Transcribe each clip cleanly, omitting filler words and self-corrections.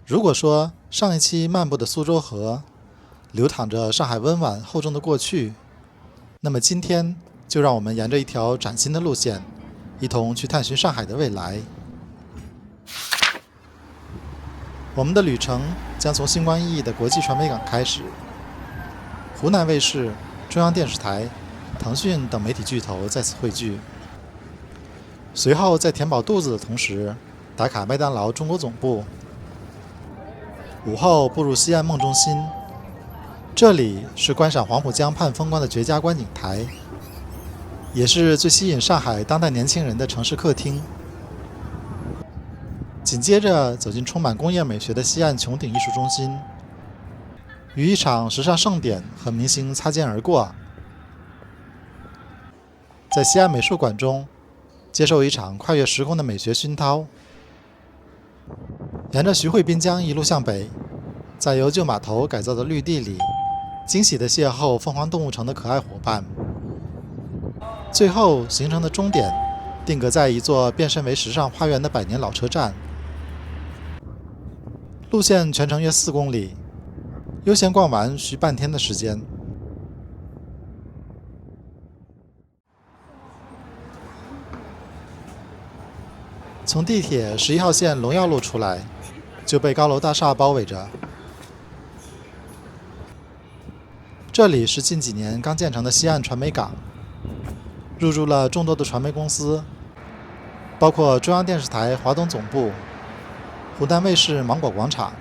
如果说上一期漫步的苏州河流淌着上海温婉厚重的过去，那么今天就让我们沿着一条崭新的路线，一同去探寻上海的未来。我们的旅程将从星光熠熠的国际传媒港开始。湖南卫视、中央电视台、腾讯等媒体巨头在此汇聚，随后在填饱肚子的同时，打卡麦当劳中国总部。午后步入西安梦中心，这里是观赏黄浦江畔风光的绝佳观景台，也是最吸引上海当代年轻人的城市客厅。紧接着走进充满工业美学的西岸穹顶艺术中心，与一场时尚盛典和明星擦肩而过。在西岸美术馆中，接受一场跨越时空的美学熏陶。沿着徐汇滨江一路向北，在由旧码头改造的绿地里，惊喜地邂逅凤凰动物城的可爱伙伴。最后行程的终点定格在一座变身为时尚花园的百年老车站。路线全程约4公里，悠闲逛完需半天的时间。从地铁11号线龙耀路出来，就被高楼大厦包围着。这里是近几年刚建成的西岸传媒港，入驻了众多的传媒公司，包括中央电视台华东总部、湖南卫视芒果广场。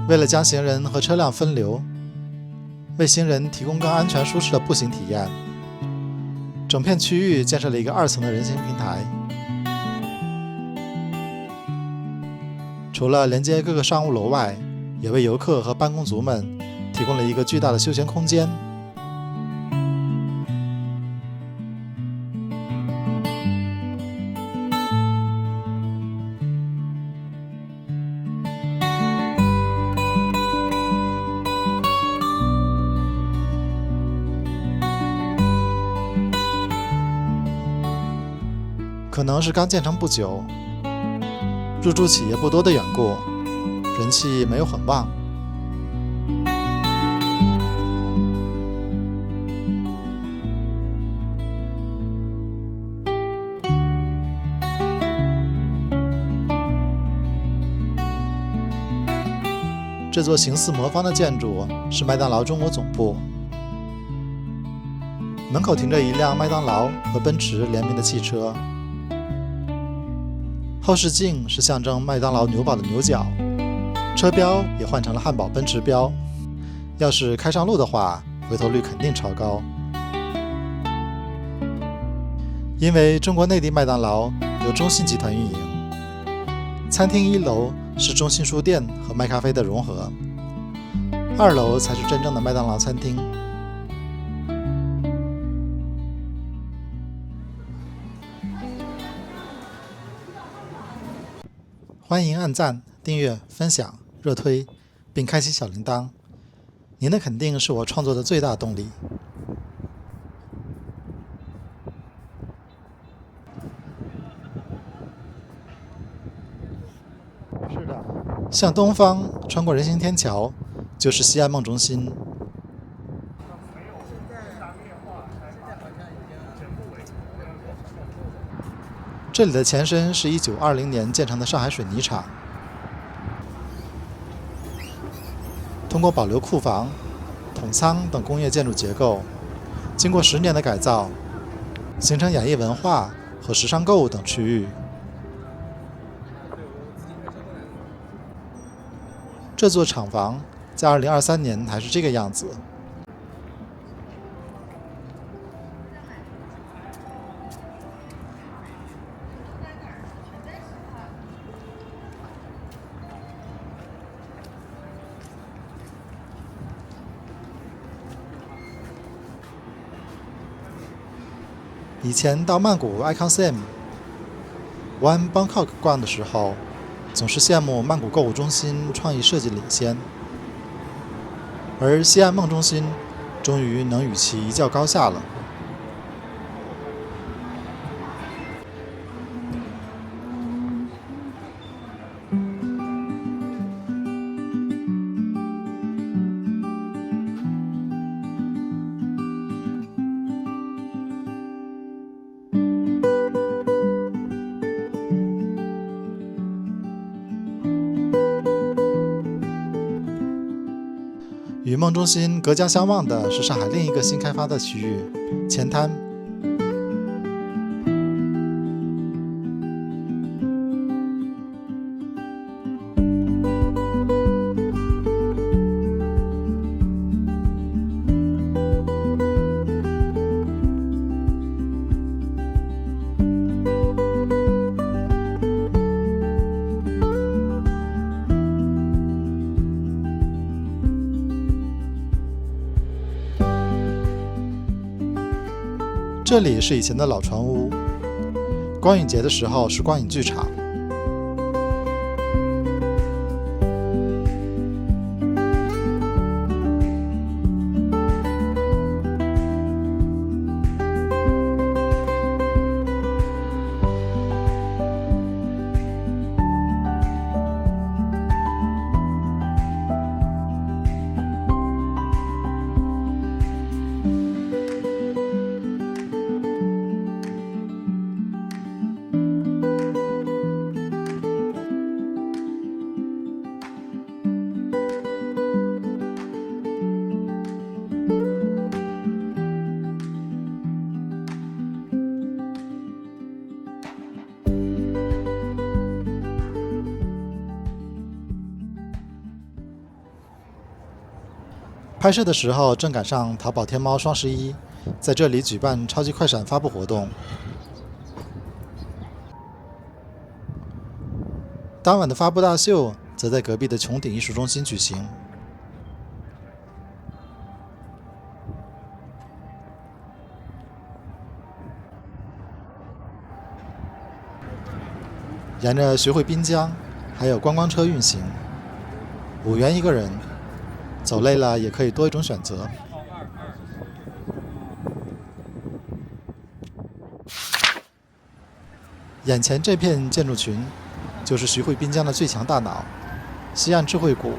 为了将行人和车辆分流，为行人提供更安全舒适的步行体验，整片区域建设了一个2层的人行平台。除了连接各个商务楼外，也为游客和办公族们提供了一个巨大的休闲空间。可能是刚建成不久，入驻企业不多的缘故，人气没有很旺。这座形似魔方的建筑是麦当劳中国总部，门口停着一辆麦当劳和奔驰联名的汽车。后视镜是象征麦当劳牛堡的牛角，车标也换成了汉堡奔驰标。要是开上路的话，回头率肯定超高。因为中国内地麦当劳由中信集团运营，餐厅1楼是中信书店和麦咖啡的融合，2楼才是真正的麦当劳餐厅。欢迎按赞、订阅、分享、热推，并开启小铃铛。您的肯定是我创作的最大动力。是的，向东方穿过人行天桥，就是西安梦中心。这里的前身是1920年建成的上海水泥厂，通过保留库房、统仓等工业建筑结构，经过10年的改造，形成演艺文化和时尚购物等区域。这座厂房在2023年还是这个样子。以前到曼谷 Icon Sim、One Bangkok 逛的时候，总是羡慕曼谷购物中心创意设计领先，而西岸梦中心终于能与其一较高下了。与梦中心隔江相望的是上海另一个新开发的区域——前滩。这里是以前的老船屋，光影节的时候是光影剧场。拍摄的时候正赶上淘宝天猫双11在这里举办超级快闪发布活动。当晚的发布大秀则在隔壁的穹顶艺术中心举行。沿着徐汇滨江还有观光车运行，5元一个人，走累了也可以多一种选择。眼前这片建筑群就是徐汇滨江的最强大脑——西岸智慧谷。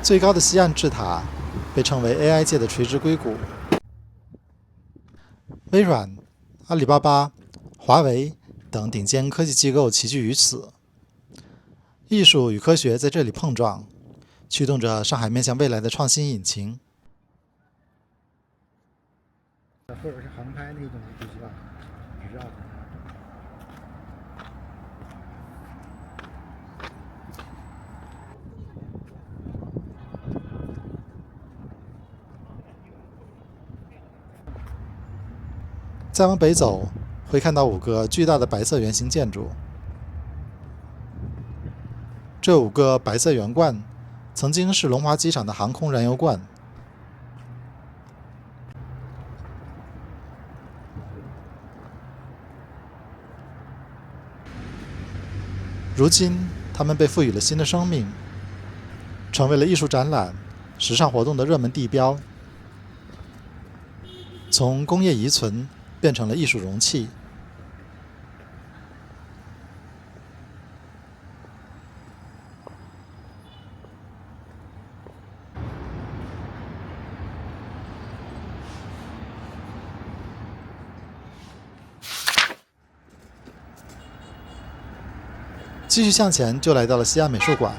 最高的西岸智塔被称为 AI 界的垂直硅谷。微软、阿里巴巴、华为等顶尖科技机构齐聚于此，艺术与科学在这里碰撞，驱动着上海面向未来的创新引擎。或者是航拍那种不知道，只知道。再往北走，会看到5个巨大的白色圆形建筑。这5个白色圆罐曾经是龙华机场的航空燃油罐。如今，它们被赋予了新的生命，成为了艺术展览、时尚活动的热门地标。从工业遗存变成了艺术容器。继续向前，就来到了西岸美术馆。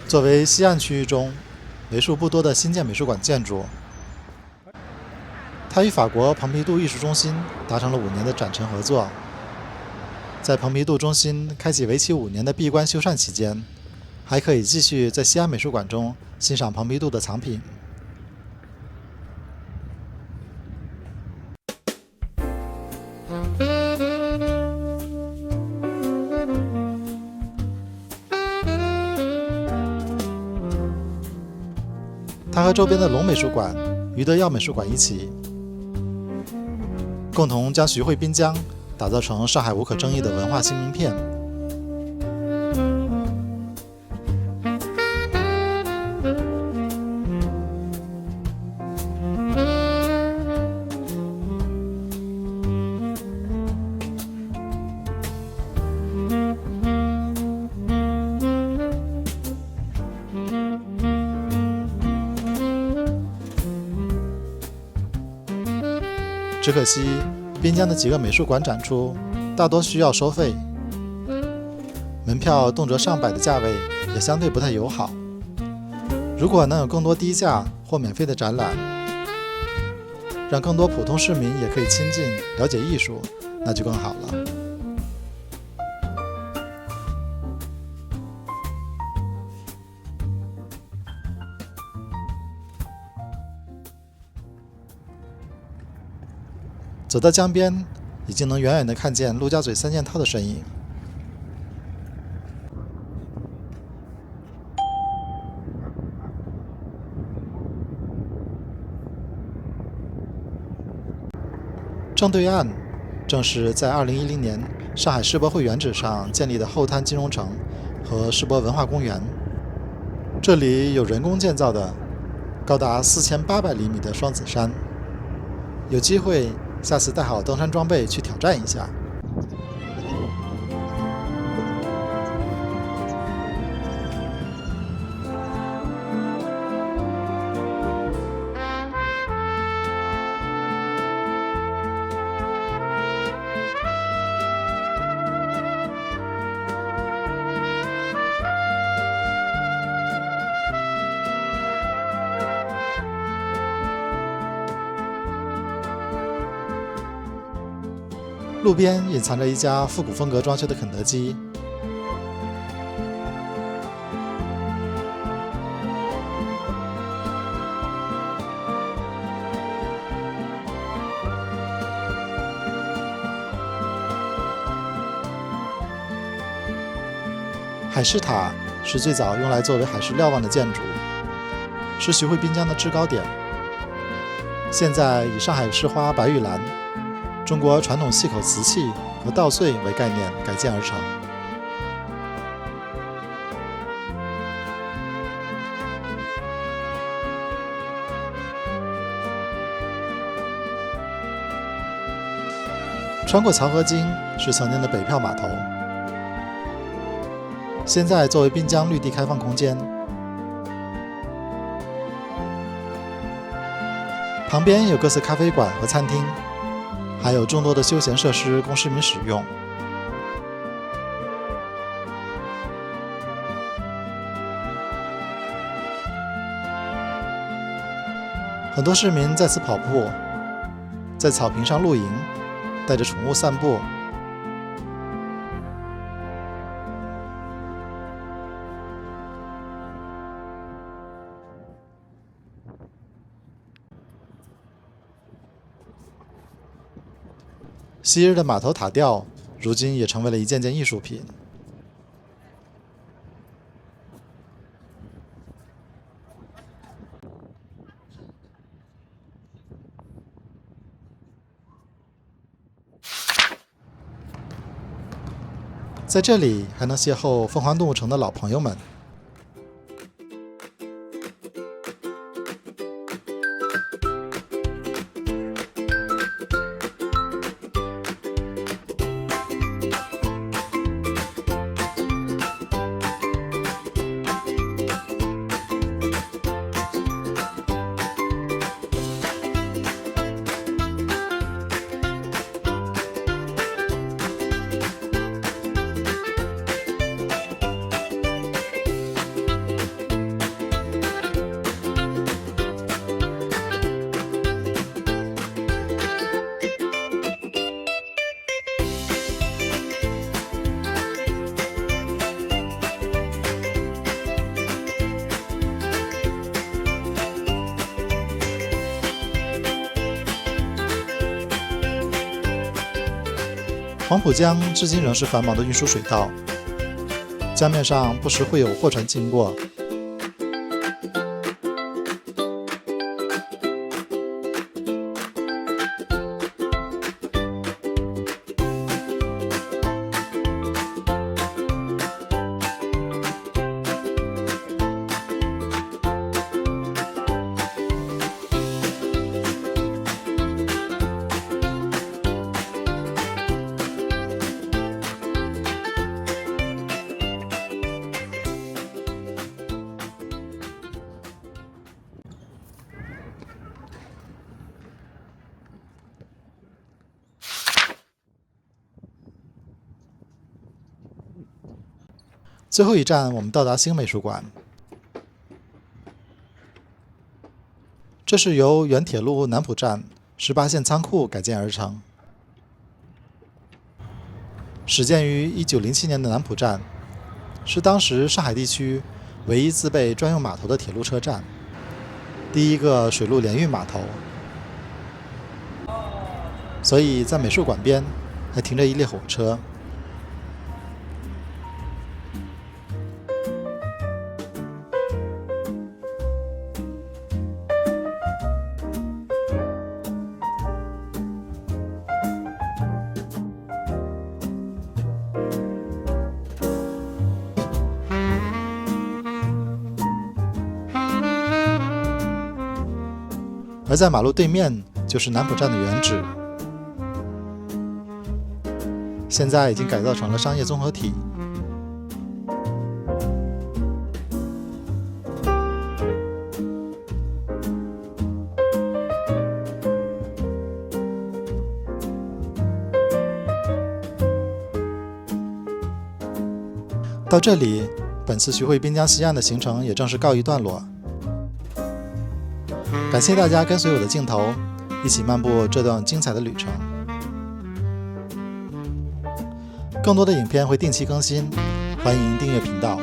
作为西岸区域中为数不多的新建美术馆建筑，它与法国蓬皮杜艺术中心达成了5年的展陈合作。在蓬皮杜中心开启为期5年的闭关修缮期间，还可以继续在西安美术馆中欣赏蓬皮杜的藏品。它和周边的龙美术馆、余德耀美术馆一起，共同将徐汇滨江打造成上海无可争议的文化新名片。只可惜，滨江的几个美术馆展出大多需要收费，门票动辄上百的价位也相对不太友好。如果能有更多低价或免费的展览，让更多普通市民也可以亲近了解艺术，那就更好了。走到江边，已经能远远地看见陆家嘴三件套的身影。正对岸正是在2010年上海世博会原址上建立的后滩金融城和世博文化公园。这里有人工建造的高达4800厘米的双子山，有机会下次带好登山装备去挑战一下。路边隐藏着一家复古风格装修的肯德基。海事塔是最早用来作为海事瞭望的建筑，是徐汇滨江的制高点。现在以上海市花白玉兰、中国传统细口瓷器和稻穗为概念改建而成。穿过漕河泾是曾经的北票码头，现在作为滨江绿地开放空间。旁边有各色咖啡馆和餐厅，还有众多的休闲设施供市民使用。很多市民在此跑步，在草坪上露营，带着宠物散步。昔日的码头塔吊，如今也成为了一件件艺术品。在这里还能邂逅凤凰动物城的老朋友们。黄浦江至今仍是繁忙的运输水道，江面上不时会有货船经过。最后一站，我们到达新美术馆。这是由原铁路南浦站18线仓库改建而成。始建于1907年的南浦站，是当时上海地区唯一自备专用码头的铁路车站，第一个水陆联运码头。所以在美术馆边还停着一列火车。而在马路对面就是南浦站的原址，现在已经改造成了商业综合体。到这里，本次徐汇滨江西岸的行程也正式告一段落。感谢大家跟随我的镜头，一起漫步这段精彩的旅程。更多的影片会定期更新，欢迎订阅频道。